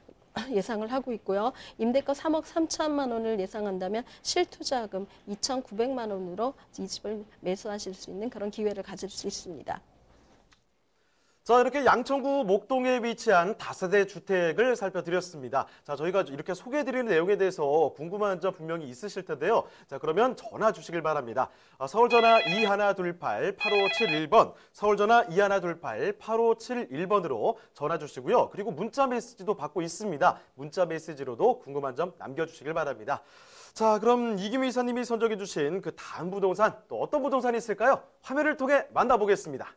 예상을 하고 있고요. 임대가 3억 3천만 원을 예상한다면 실투자금 2,900만 원으로 이 집을 매수하실 수 있는 그런 기회를 가질 수 있습니다. 자, 이렇게 양천구 목동에 위치한 다세대 주택을 살펴드렸습니다. 자, 저희가 이렇게 소개해드리는 내용에 대해서 궁금한 점 분명히 있으실 텐데요. 자, 그러면 전화 주시길 바랍니다. 서울전화 2128-8571번, 서울전화 2128-8571번으로 전화 주시고요. 그리고 문자 메시지도 받고 있습니다. 문자 메시지로도 궁금한 점 남겨주시길 바랍니다. 자, 그럼 이김희 이사님이 선정해 주신 그 다음 부동산, 또 어떤 부동산이 있을까요? 화면을 통해 만나보겠습니다.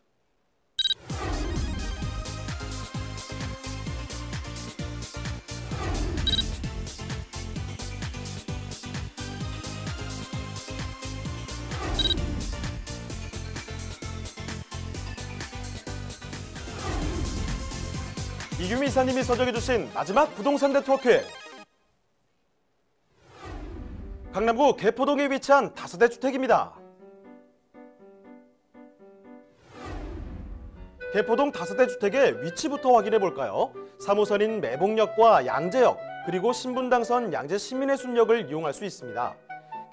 이규미 이사님이 선정해주신 마지막 부동산 네트워크. 강남구 개포동에 위치한 다세대 주택입니다. 개포동 다세대 주택의 위치부터 확인해 볼까요? 3호선인 매봉역과 양재역, 그리고 신분당선 양재시민의 순역을 이용할 수 있습니다.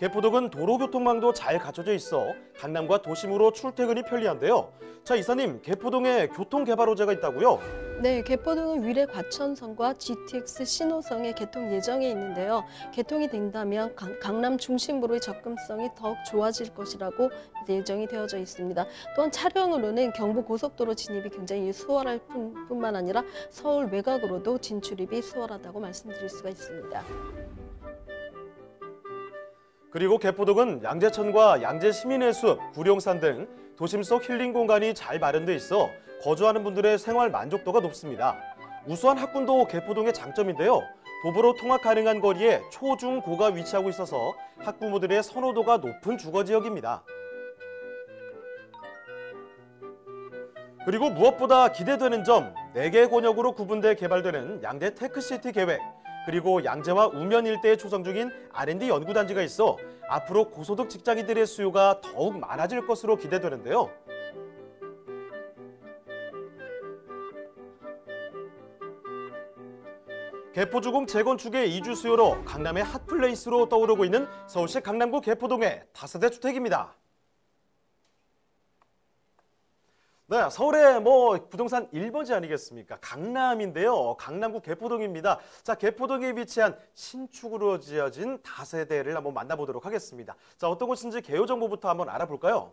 개포동은 도로교통망도 잘 갖춰져 있어 강남과 도심으로 출퇴근이 편리한데요. 자, 이사님, 개포동에 교통개발 호재가 있다고요? 네, 개포동은 위례 과천선과 GTX 신호성의 개통 예정에 있는데요. 개통이 된다면 강남 중심부로의 접근성이 더욱 좋아질 것이라고 예정이 되어져 있습니다. 또한 차량으로는 경부고속도로 진입이 굉장히 수월할 뿐만 아니라 서울 외곽으로도 진출입이 수월하다고 말씀드릴 수가 있습니다. 그리고 개포동은 양재천과 양재시민의 숲, 구룡산 등 도심 속 힐링 공간이 잘 마련돼 있어 거주하는 분들의 생활 만족도가 높습니다. 우수한 학군도 개포동의 장점인데요. 도보로 통학 가능한 거리에 초, 중, 고가 위치하고 있어서 학부모들의 선호도가 높은 주거지역입니다. 그리고 무엇보다 기대되는 점, 4개 권역으로 구분돼 개발되는 양재 테크시티 계획, 그리고 양재와 우면 일대에 조성 중인 R&D 연구단지가 있어 앞으로 고소득 직장인들의 수요가 더욱 많아질 것으로 기대되는데요. 개포주공 재건축의 이주 수요로 강남의 핫플레이스로 떠오르고 있는 서울시 강남구 개포동의 다세대 주택입니다. 네, 서울의 부동산 1번지 아니겠습니까? 강남인데요. 강남구 개포동입니다. 자, 개포동에 위치한 신축으로 지어진 다세대를 한번 만나보도록 하겠습니다. 자, 어떤 곳인지 개요 정보부터 한번 알아볼까요?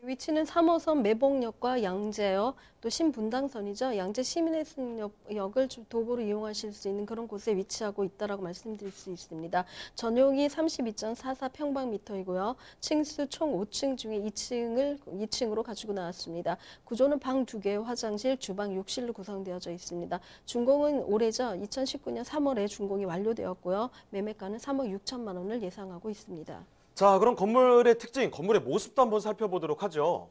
위치는 3호선 매봉역과 양재역, 또 신분당선이죠. 양재 시민의 순역을 도보로 이용하실 수 있는 그런 곳에 위치하고 있다라고 말씀드릴 수 있습니다. 전용이 32.44평방미터이고요. 층수 총 5층 중에 2층으로 가지고 나왔습니다. 구조는 방 2개, 화장실, 주방, 욕실로 구성되어져 있습니다. 준공은 올해죠. 2019년 3월에 준공이 완료되었고요. 매매가는 3억 6천만 원을 예상하고 있습니다. 자, 그럼 건물의 특징, 건물의 모습도 한번 살펴보도록 하죠.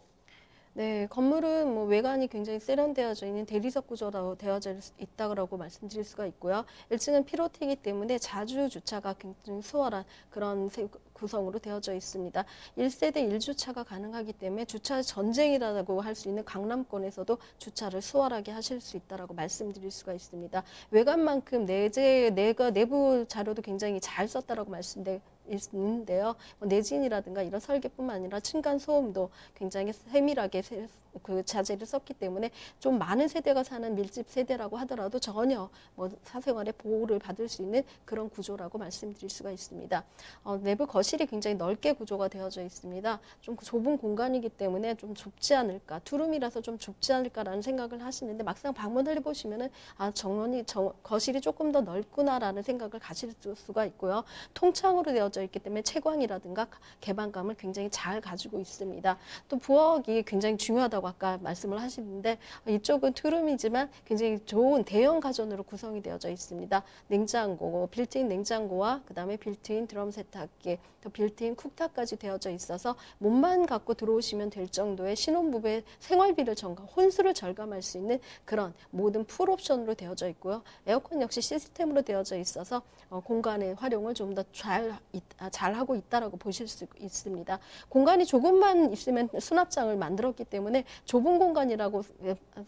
네, 건물은 외관이 굉장히 세련되어져 있는 대리석 구조로 되어져 있다고 말씀드릴 수가 있고요. 1층은 피로티이기 때문에 자주 주차가 굉장히 수월한 그런 구성으로 되어져 있습니다. 1세대 1주차가 가능하기 때문에 주차 전쟁이라고 할 수 있는 강남권에서도 주차를 수월하게 하실 수 있다고 말씀드릴 수가 있습니다. 외관만큼 내부 자료도 굉장히 잘 썼다고 있는데요. 내진이라든가 이런 설계뿐만 아니라 층간 소음도 굉장히 세밀하게 그 자재를 썼기 때문에 좀 많은 세대가 사는 밀집 세대라고 하더라도 전혀 사생활의 보호를 받을 수 있는 그런 구조라고 말씀드릴 수가 있습니다. 내부 거실이 굉장히 넓게 구조가 되어져 있습니다. 좀 좁은 공간이기 때문에 좀 좁지 않을까, 투룸이라서 좀 좁지 않을까라는 생각을 하시는데 막상 방문을 해보시면은 거실이 조금 더 넓구나라는 생각을 가실 수가 있고요. 통창으로 되어져 있기 때문에 채광이라든가 개방감을 굉장히 잘 가지고 있습니다. 또 부엌이 굉장히 중요하다고 아까 말씀을 하시는데 이쪽은 투룸이지만 굉장히 좋은 대형 가전으로 구성이 되어져 있습니다. 냉장고, 빌트인 냉장고와 그다음에 빌트인 드럼 세탁기, 또 빌트인 쿡탑까지 되어져 있어서 몸만 갖고 들어오시면 될 정도의 신혼부부의 생활비를 혼수를 절감할 수 있는 그런 모든 풀옵션으로 되어져 있고요. 에어컨 역시 시스템으로 되어져 있어서 공간의 활용을 좀 더 잘하고 있다라고 보실 수 있습니다. 공간이 조금만 있으면 수납장을 만들었기 때문에 좁은 공간이라고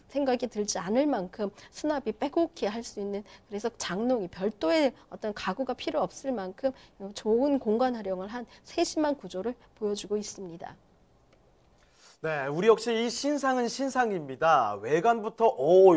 생각이 들지 않을 만큼 수납이 빼곡히 할 수 있는, 그래서 장롱이 별도의 어떤 가구가 필요 없을 만큼 좋은 공간 활용을 한 세심한 구조를 보여주고 있습니다. 네, 우리 역시 이 신상은 신상입니다. 외관부터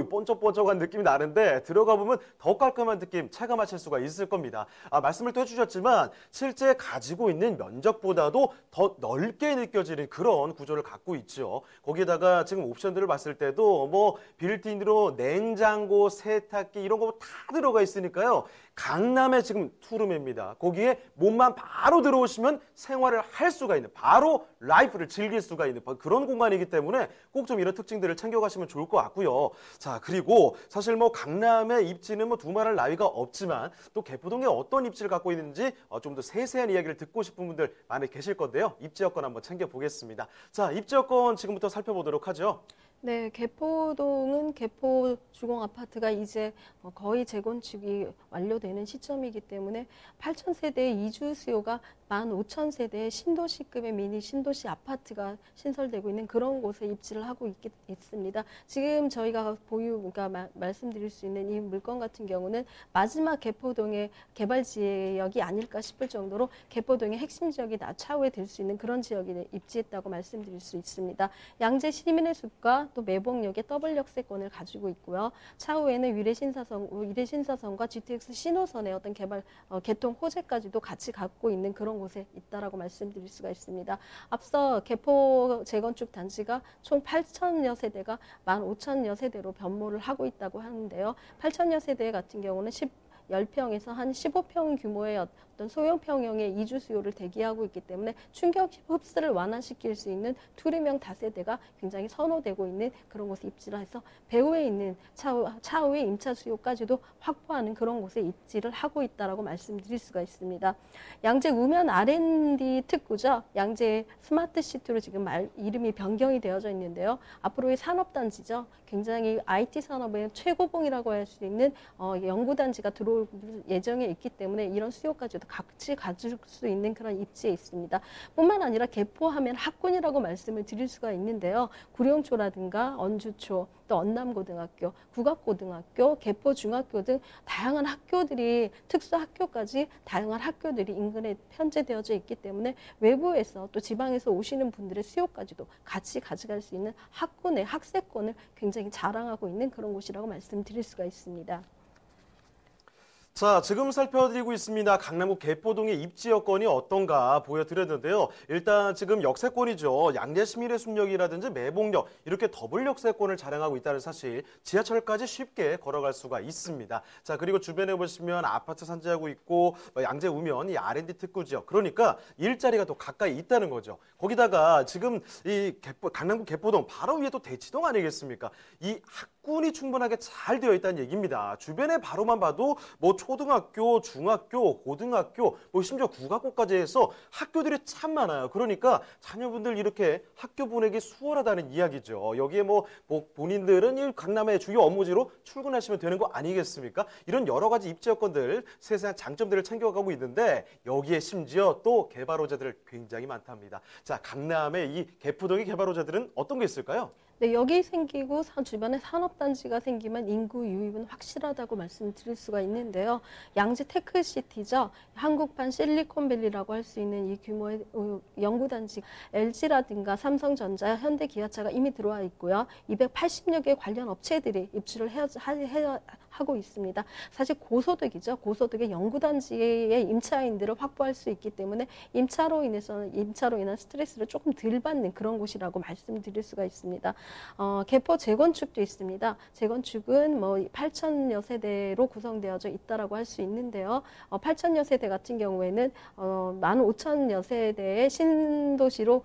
번쩍번쩍한 느낌이 나는데 들어가 보면 더 깔끔한 느낌 체감하실 수가 있을 겁니다. 말씀을 또 해주셨지만 실제 가지고 있는 면적보다도 더 넓게 느껴지는 그런 구조를 갖고 있죠. 거기에다가 지금 옵션들을 봤을 때도 뭐 빌트인으로 냉장고, 세탁기 이런 거 다 들어가 있으니까요. 강남의 지금 투룸입니다. 거기에 몸만 바로 들어오시면 생활을 할 수가 있는, 바로 라이프를 즐길 수가 있는 그런 공간이기 때문에 꼭 좀 이런 특징들을 챙겨가시면 좋을 것 같고요. 자, 그리고 사실 뭐 강남의 입지는 뭐 두말할 나위가 없지만 또 개포동에 어떤 입지를 갖고 있는지 좀 더 세세한 이야기를 듣고 싶은 분들 많이 계실 건데요. 입지 여건 한번 챙겨보겠습니다. 자, 입지 여건 지금부터 살펴보도록 하죠. 네, 개포동은 개포 주공 아파트가 이제 거의 재건축이 완료되는 시점이기 때문에 8,000세대의 이주 수요가 15,000세대의 신도시급의 미니 신도시 아파트가 신설되고 있는 그런 곳에 입지를 하고 있습니다. 지금 저희가 그러니까 말씀드릴 수 있는 이 물건 같은 경우는 마지막 개포동의 개발 지역이 아닐까 싶을 정도로 개포동의 핵심 지역이 차후에 될 수 있는 그런 지역에 입지했다고 말씀드릴 수 있습니다. 양재 시민의 숲과 또 매봉역의 더블 역세권을 가지고 있고요. 차후에는 위례신사선과 GTX 신호선의 어떤 개통 호재까지도 같이 갖고 있는 그런 곳에 있다라고 말씀드릴 수가 있습니다. 앞서 개포 재건축 단지가 총 8,000여 세대가 15,000여 세대로 변모를 하고 있다고 하는데요. 8,000여 세대 같은 경우는 10평에서 한 15평 규모의 어떤 소형평형의 이주 수요를 대기하고 있기 때문에 충격 흡수를 완화시킬 수 있는 투룸형 다세대가 굉장히 선호되고 있는 그런 곳에 입지를 해서 배후에 있는 차후의 임차 수요까지도 확보하는 그런 곳에 입지를 하고 있다라고 말씀드릴 수가 있습니다. 양재 우면 R&D 특구죠. 양재 스마트시티로 지금 이름이 변경이 되어져 있는데요. 앞으로의 산업단지죠. 굉장히 IT 산업의 최고봉이라고 할 수 있는 연구단지가 들어올 예정에 있기 때문에 이런 수요까지도 같이 가질 수 있는 그런 입지에 있습니다. 뿐만 아니라 개포하면 학군이라고 말씀을 드릴 수가 있는데요. 구룡초라든가 언주초, 또 언남고등학교, 국악고등학교, 개포중학교 등 다양한 학교들이 특수학교까지 다양한 학교들이 인근에 편제되어져 있기 때문에 외부에서 또 지방에서 오시는 분들의 수요까지도 같이 가져갈 수 있는 학군의 학세권을 굉장히 자랑하고 있는 그런 곳이라고 말씀드릴 수가 있습니다. 자, 지금 살펴드리고 있습니다. 강남구 개포동의 입지 여건이 어떤가 보여드렸는데요. 일단 지금 역세권이죠. 양재 시민의 숲역이라든지 매봉역 이렇게 더블 역세권을 자랑하고 있다는 사실, 지하철까지 쉽게 걸어갈 수가 있습니다. 자, 그리고 주변에 보시면 아파트 산재하고 있고 양재 우면 이 R&D 특구 지역, 그러니까 일자리가 또 가까이 있다는 거죠. 거기다가 지금 이 강남구 개포동 바로 위에 또 대치동 아니겠습니까? 이 학군이 충분하게 잘 되어 있다는 얘기입니다. 주변에 바로만 봐도 뭐 초등학교, 중학교, 고등학교, 뭐 심지어 국악고까지 해서 학교들이 참 많아요. 그러니까 자녀분들 이렇게 학교 보내기 수월하다는 이야기죠. 여기에 뭐 본인들은 이 강남의 주요 업무지로 출근하시면 되는 거 아니겠습니까? 이런 여러 가지 입지 여건들, 세세한 장점들을 챙겨가고 있는데 여기에 심지어 또 개발 호재들 굉장히 많답니다. 자, 강남의 이 개포동의 개발 호재들은 어떤 게 있을까요? 네, 여기 생기고 주변에 산업단지가 생기면 인구 유입은 확실하다고 말씀드릴 수가 있는데요. 양재 테크시티죠. 한국판 실리콘밸리라고 할 수 있는 이 규모의 연구단지, LG라든가 삼성전자, 현대기아차가 이미 들어와 있고요. 280여 개의 관련 업체들이 입주를 하고 있습니다. 사실 고소득이죠. 고소득의 연구단지의 임차인들을 확보할 수 있기 때문에 임차로 인한 스트레스를 조금 덜 받는 그런 곳이라고 말씀드릴 수가 있습니다. 개포 재건축도 있습니다. 재건축은 뭐 8,000여 세대로 구성되어져 있다라고 할 수 있는데요. 8,000여 세대 같은 경우에는 15,000여 세대의 신도시로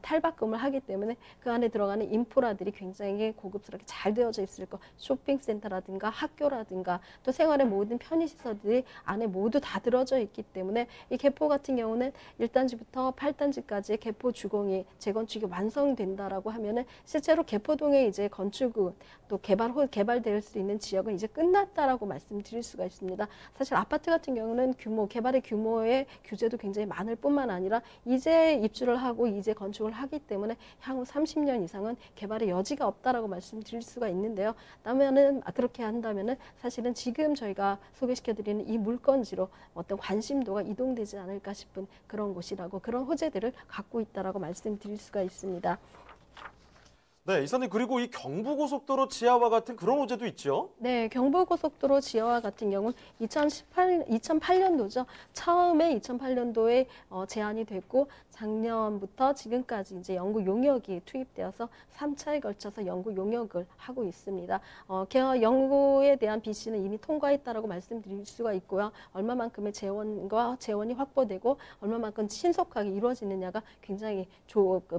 탈바꿈을 하기 때문에 그 안에 들어가는 인프라들이 굉장히 고급스럽게 잘 되어져 있을 거. 쇼핑센터라든가 학교라든가 또 생활의 모든 편의시설들이 안에 모두 다 들어져 있기 때문에 이 개포 같은 경우는 1단지부터 8단지까지 개포 주공이 재건축이 완성된다라고 하면은 실제로 개포동에 이제 건축은 또 개발될 수 있는 지역은 이제 끝났다라고 말씀드릴 수가 있습니다. 사실 아파트 같은 경우는 개발의 규모의 규제도 굉장히 많을 뿐만 아니라 이제 입주를 하고 이제 건축을 하기 때문에 향후 30년 이상은 개발의 여지가 없다라고 말씀드릴 수가 있는데요. 그렇게 한다면은 사실은 지금 저희가 소개시켜드리는 이 물건지로 어떤 관심도가 이동되지 않을까 싶은 그런 곳이라고, 그런 호재들을 갖고 있다라고 말씀드릴 수가 있습니다. 네, 이사님 그리고 이 경부고속도로 지하와 같은 그런 호재도 있죠? 네, 경부고속도로 지하화 같은 경우는 2008년도죠. 처음에 2008년도에 제안이 됐고 작년부터 지금까지 이제 연구 용역이 투입되어서 3차에 걸쳐서 연구 용역을 하고 있습니다. 연구에 대한 BC는 이미 통과했다라고 말씀드릴 수가 있고요. 얼마만큼의 재원이 확보되고 얼마만큼 신속하게 이루어지느냐가 굉장히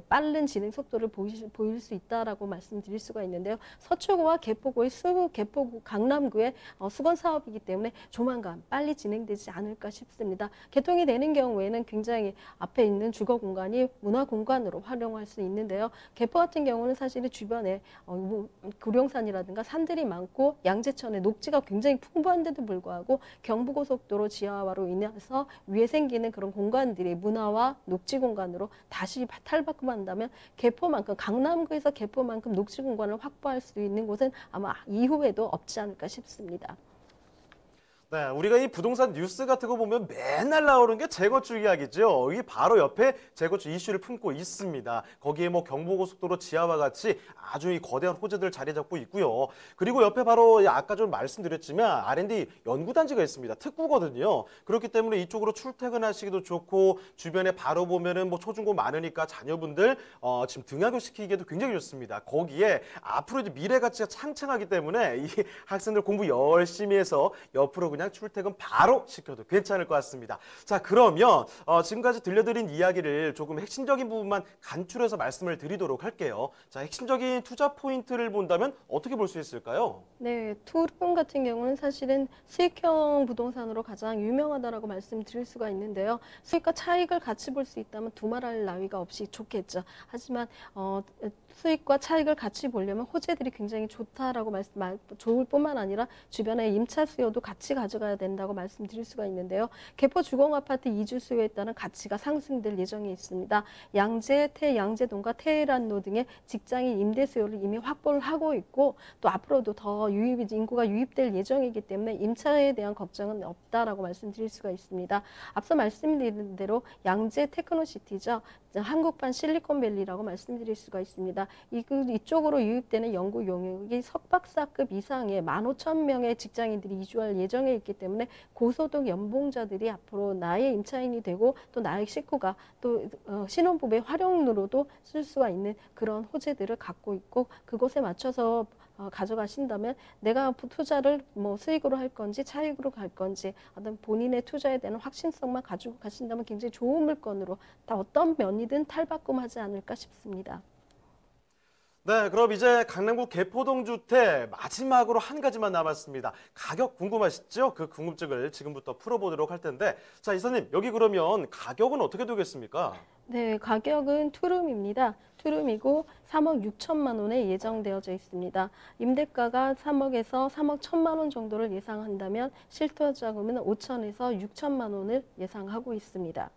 빠른 진행 속도를 보일 수 있다라고 말씀드릴 수가 있는데요. 서초구와 개포구의 개포구 강남구의 수건 사업이기 때문에 조만간 빨리 진행되지 않을까 싶습니다. 개통이 되는 경우에는 굉장히 앞에 있는 주거 공간이 문화 공간으로 활용할 수 있는데요. 개포 같은 경우는 사실은 주변에 구룡산이라든가 산들이 많고 양재천에 녹지가 굉장히 풍부한데도 불구하고 경부고속도로 지하화로 인해서 위에 생기는 그런 공간들이 문화와 녹지 공간으로 다시 탈바꿈한다면 개포만큼 강남구에서 개포만큼 녹지 공간을 확보할 수 있는 곳은 아마 이후에도 없지 않을까 싶습니다. 네, 우리가 이 부동산 뉴스 같은 거 보면 맨날 나오는 게 재건축 이야기죠. 이 바로 옆에 재건축 이슈를 품고 있습니다. 거기에 뭐 경부고속도로 지하와 같이 아주 이 거대한 호재들 자리 잡고 있고요. 그리고 옆에 바로 아까 좀 말씀드렸지만 R&D 연구단지가 있습니다. 특구거든요. 그렇기 때문에 이쪽으로 출퇴근하시기도 좋고 주변에 바로 보면은 뭐 초중고 많으니까 자녀분들 지금 등하교시키기에도 굉장히 좋습니다. 거기에 앞으로 이제 미래 가치가 창창하기 때문에 이 학생들 공부 열심히 해서 옆으로 그냥 출퇴근 바로 시켜도 괜찮을 것 같습니다. 자, 그러면 지금까지 들려드린 이야기를 조금 핵심적인 부분만 간추려서 말씀을 드리도록 할게요. 자, 핵심적인 투자 포인트를 본다면 어떻게 볼 수 있을까요? 네, 투룸 같은 경우는 사실은 수익형 부동산으로 가장 유명하다라고 말씀드릴 수가 있는데요. 수익과 차익을 같이 볼 수 있다면 두말할 나위가 없이 좋겠죠. 하지만 수익과 차익을 같이 보려면 호재들이 굉장히 좋다라고 좋을 뿐만 아니라 주변에 임차 수요도 같이 가져가야 된다고 말씀드릴 수가 있는데요. 개포 주공아파트 이주 수요에 따른 가치가 상승될 예정이 있습니다. 양재동과 테헤란로 등의 직장인 임대 수요를 이미 확보를 하고 있고 또 앞으로도 더 인구가 유입될 예정이기 때문에 임차에 대한 걱정은 없다라고 말씀드릴 수가 있습니다. 앞서 말씀드린 대로 양재 테크노시티죠. 한국판 실리콘밸리라고 말씀드릴 수가 있습니다. 이쪽으로 유입되는 연구 용역이 석박사급 이상의 15,000명의 직장인들이 이주할 예정에 있기 때문에 고소득 연봉자들이 앞으로 나의 임차인이 되고 또 나의 식구가 또 신혼부부의 활용으로도 쓸 수가 있는 그런 호재들을 갖고 있고 그곳에 맞춰서 가져가신다면 내가 투자를 뭐 수익으로 할 건지 차익으로 갈 건지 어떤 본인의 투자에 대한 확신성만 가지고 가신다면 굉장히 좋은 물건으로 다 어떤 면이든 탈바꿈하지 않을까 싶습니다. 네, 그럼 이제 강남구 개포동 주택 마지막으로 한 가지만 남았습니다. 가격 궁금하시죠? 그 궁금증을 지금부터 풀어보도록 할 텐데 자, 이사님 여기 그러면 가격은 어떻게 되겠습니까? 네, 가격은 투룸입니다. 투룸이고 3억 6천만 원에 예정되어져 있습니다. 임대가가 3억에서 3억 1천만 원 정도를 예상한다면 실투자금은 5천에서 6천만 원을 예상하고 있습니다.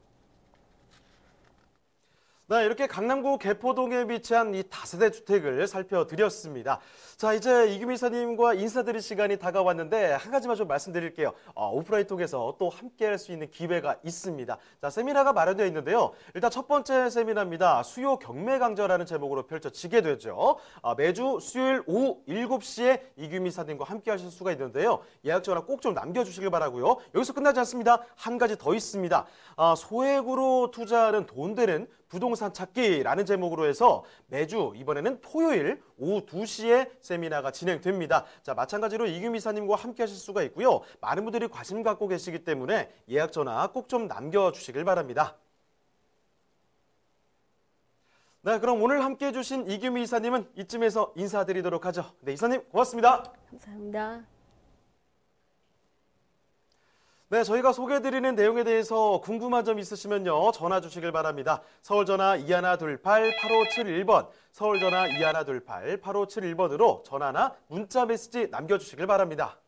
네, 이렇게 강남구 개포동에 위치한 이 다세대 주택을 살펴드렸습니다. 자, 이제 이규민 이사님과 인사드릴 시간이 다가왔는데 한 가지만 좀 말씀드릴게요. 오프라인 통해서 또 함께할 수 있는 기회가 있습니다. 자, 세미나가 마련되어 있는데요. 일단 첫 번째 세미나입니다. 수요 경매 강좌라는 제목으로 펼쳐지게 되죠. 매주 수요일 오후 7시에 이규민 이사님과 함께하실 수가 있는데요. 예약 전화 꼭 좀 남겨주시길 바라고요. 여기서 끝나지 않습니다. 한 가지 더 있습니다. 소액으로 투자하는 돈 되는 부동산 찾기라는 제목으로 해서 매주 이번에는 토요일 오후 2시에 세미나가 진행됩니다. 자, 마찬가지로 이규민 이사님과 함께 하실 수가 있고요. 많은 분들이 관심 갖고 계시기 때문에 예약 전화 꼭 좀 남겨주시길 바랍니다. 네, 그럼 오늘 함께해 주신 이규민 이사님은 이쯤에서 인사드리도록 하죠. 네, 이사님 고맙습니다. 감사합니다. 네, 저희가 소개해드리는 내용에 대해서 궁금한 점 있으시면요. 전화 주시길 바랍니다. 서울전화 2128-8571번, 서울전화 2128-8571번으로 전화나 문자 메시지 남겨주시길 바랍니다.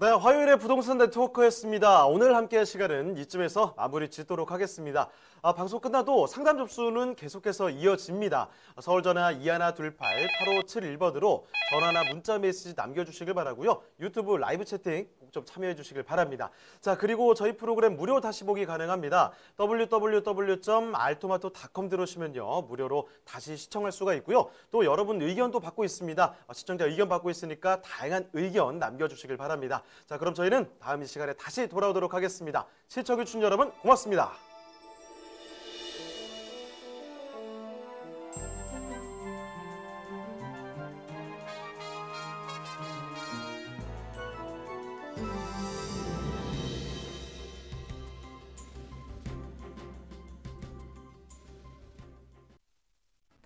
네, 화요일의 부동산 네트워크였습니다. 오늘 함께할 시간은 이쯤에서 마무리 짓도록 하겠습니다. 방송 끝나도 상담 접수는 계속해서 이어집니다. 서울전화 2128-8571번으로 전화나 문자 메시지 남겨주시길 바라고요. 유튜브 라이브 채팅 꼭 좀 참여해 주시길 바랍니다. 자, 그리고 저희 프로그램 무료 다시 보기 가능합니다. www.altomato.com 들어오시면요, 무료로 다시 시청할 수가 있고요. 또 여러분 의견도 받고 있습니다. 시청자 의견 받고 있으니까 다양한 의견 남겨주시길 바랍니다. 자, 그럼 저희는 다음 이 시간에 다시 돌아오도록 하겠습니다. 시청해주신 여러분 고맙습니다.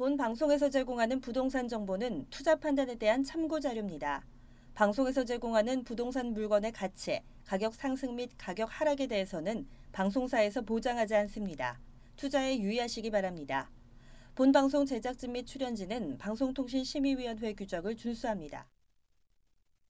본 방송에서 제공하는 부동산 정보는 투자 판단에 대한 참고 자료입니다. 방송에서 제공하는 부동산 물건의 가치, 가격 상승 및 가격 하락에 대해서는 방송사에서 보장하지 않습니다. 투자에 유의하시기 바랍니다. 본 방송 제작진 및 출연진은 방송통신심의위원회 규정을 준수합니다.